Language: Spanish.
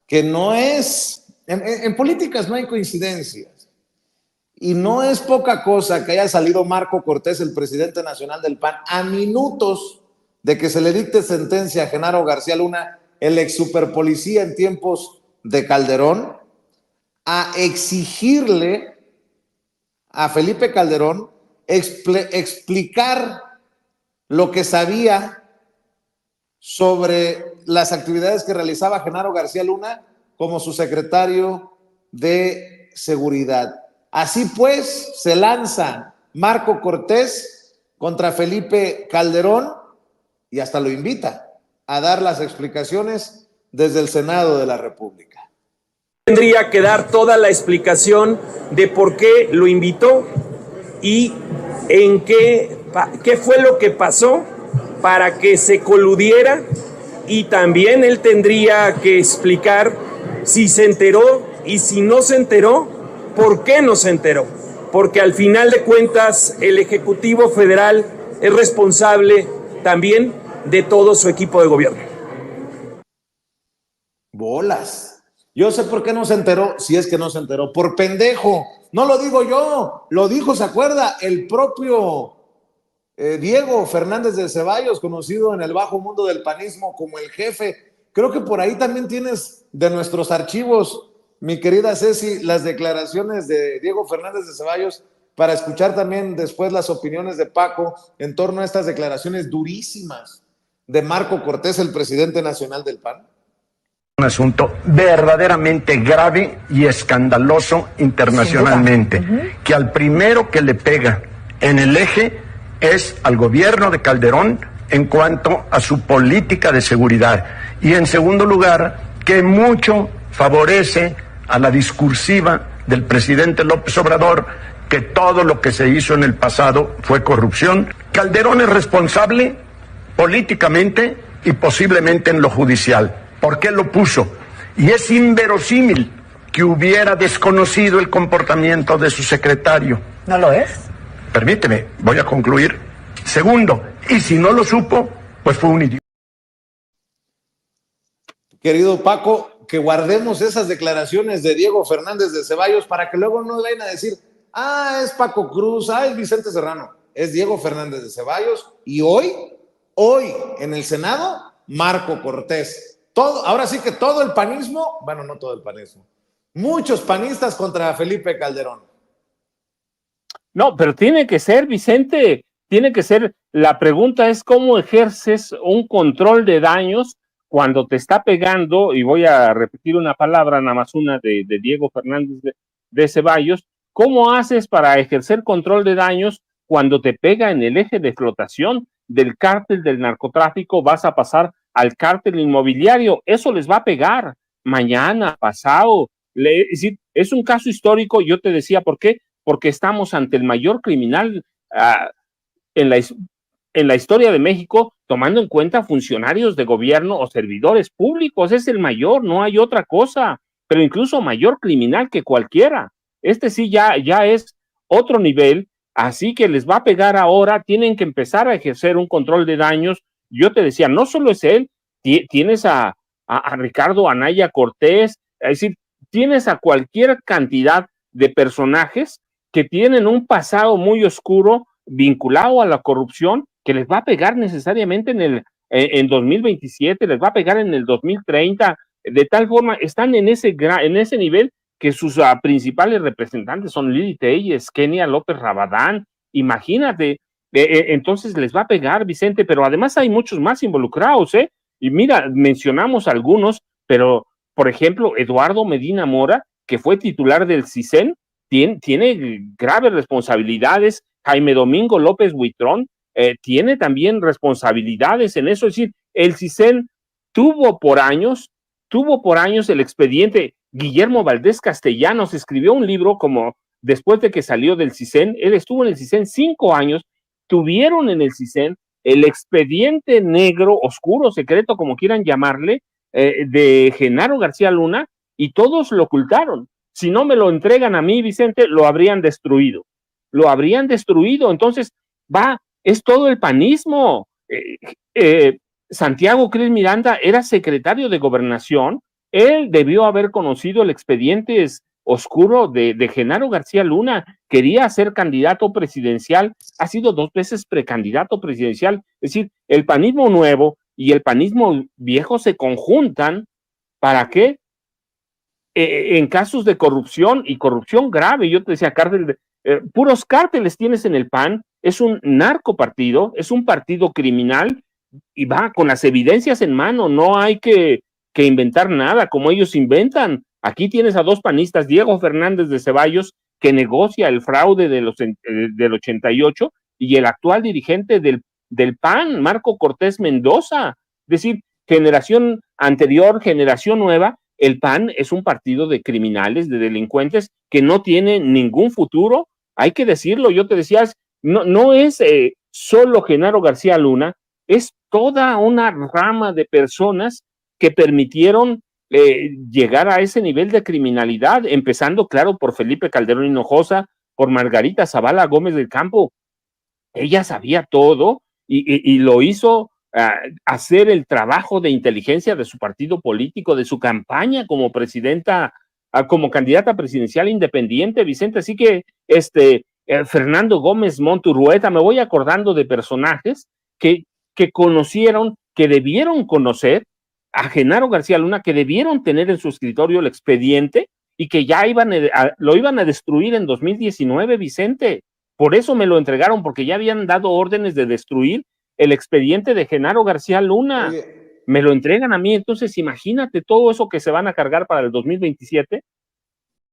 que no es, en políticas no hay coincidencias, y no es poca cosa que haya salido Marco Cortés, el presidente nacional del PAN, a minutos de que se le dicte sentencia a Genaro García Luna, el ex superpolicía en tiempos de Calderón, a exigirle a Felipe Calderón explicar lo que sabía sobre las actividades que realizaba Genaro García Luna como su secretario de Seguridad. Así pues, se lanza Marco Cortés contra Felipe Calderón y hasta lo invita a dar las explicaciones desde el Senado de la República. Tendría que dar toda la explicación de por qué lo invitó y en qué fue lo que pasó para que se coludiera, y también él tendría que explicar si se enteró y si no se enteró, por qué no se enteró, porque al final de cuentas el Ejecutivo Federal es responsable también de todo su equipo de gobierno. Bolas. Yo sé por qué no se enteró, si es que no se enteró, por pendejo. No lo digo yo, lo dijo, ¿se acuerda? El propio Diego Fernández de Ceballos, conocido en el bajo mundo del panismo como el jefe. Creo que por ahí también tienes de nuestros archivos, mi querida Ceci, las declaraciones de Diego Fernández de Ceballos, para escuchar también después las opiniones de Paco en torno a estas declaraciones durísimas de Marco Cortés, el presidente nacional del PAN. Un asunto verdaderamente grave y escandaloso internacionalmente, que al primero que le pega en el eje es al gobierno de Calderón en cuanto a su política de seguridad, y en segundo lugar, que mucho favorece a la discursiva del presidente López Obrador, que todo lo que se hizo en el pasado fue corrupción. Calderón es responsable políticamente y posiblemente en lo judicial. ¿Por qué lo puso? Y es inverosímil que hubiera desconocido el comportamiento de su secretario. ¿No lo es? Permíteme, voy a concluir. Segundo, y si no lo supo, pues fue un idiota. Querido Paco, que guardemos esas declaraciones de Diego Fernández de Ceballos para que luego no vayan a decir, es Paco Cruz, es Vicente Serrano. Es Diego Fernández de Ceballos y hoy en el Senado, Marco Cortés. Ahora sí que todo el panismo, bueno, no todo el panismo, muchos panistas contra Felipe Calderón. No, pero tiene que ser, Vicente, tiene que ser, la pregunta es cómo ejerces un control de daños cuando te está pegando, y voy a repetir una palabra, nada más una de Diego Fernández de Ceballos, ¿cómo haces para ejercer control de daños cuando te pega en el eje de flotación del cártel del narcotráfico? Vas a pasar al cártel inmobiliario, eso les va a pegar mañana, pasado. Es decir, es un caso histórico, yo te decía, ¿por qué? Porque estamos ante el mayor criminal en la historia de México, tomando en cuenta funcionarios de gobierno o servidores públicos. Es el mayor, no hay otra cosa, pero incluso mayor criminal que cualquiera. Este sí ya es otro nivel, así que les va a pegar ahora, tienen que empezar a ejercer un control de daños. Yo te decía, no solo es él, tienes a Ricardo Anaya Cortés, es decir, tienes a cualquier cantidad de personajes que tienen un pasado muy oscuro vinculado a la corrupción, que les va a pegar necesariamente en 2027, les va a pegar en el 2030, de tal forma, están en ese nivel que sus principales representantes son Lili Telles, Kenia López Rabadán, imagínate. Entonces les va a pegar, Vicente, pero además hay muchos más involucrados, y mira, mencionamos algunos, pero por ejemplo, Eduardo Medina Mora, que fue titular del CISEN, tiene graves responsabilidades. Jaime Domingo López Buitrón tiene también responsabilidades en eso. Es decir, el CISEN tuvo por años el expediente. Guillermo Valdés Castellanos escribió un libro como después de que salió del CISEN, él estuvo en el CISEN 5 años, tuvieron en el CISEN el expediente negro, oscuro, secreto, como quieran llamarle, de Genaro García Luna, y todos lo ocultaron. Si no me lo entregan a mí, Vicente, lo habrían destruido. Entonces, es todo el panismo. Santiago Cris Miranda era secretario de Gobernación Él debió haber conocido el expediente oscuro de Genaro García Luna. Quería ser candidato presidencial, ha sido 2 veces precandidato presidencial. Es decir, el panismo nuevo y el panismo viejo se conjuntan. ¿Para qué? En casos de corrupción y corrupción grave. Yo te decía, puros cárteles tienes en el PAN. Es un narcopartido, es un partido criminal y va con las evidencias en mano. No hay que inventar nada como ellos inventan. Aquí tienes a 2 panistas, Diego Fernández de Ceballos, que negocia el fraude del 88, y el actual dirigente del PAN, Marco Cortés Mendoza. Es decir, generación anterior, generación nueva, el PAN es un partido de criminales, de delincuentes, que no tiene ningún futuro. Hay que decirlo. Yo te decía, no es solo Genaro García Luna, es toda una rama de personas que permitieron llegar a ese nivel de criminalidad, empezando, claro, por Felipe Calderón Hinojosa, por Margarita Zavala Gómez del Campo. Ella sabía todo y lo hizo hacer el trabajo de inteligencia de su partido político, de su campaña como presidenta, como candidata presidencial independiente, Vicente. Así que Fernando Gómez Monturrueta, me voy acordando de personajes que conocieron, que debieron conocer a Genaro García Luna, que debieron tener en su escritorio el expediente y que ya lo iban a destruir en 2019, Vicente. Por eso me lo entregaron, porque ya habían dado órdenes de destruir el expediente de Genaro García Luna. Oye, Me lo entregan a mí, entonces imagínate todo eso que se van a cargar para el 2027.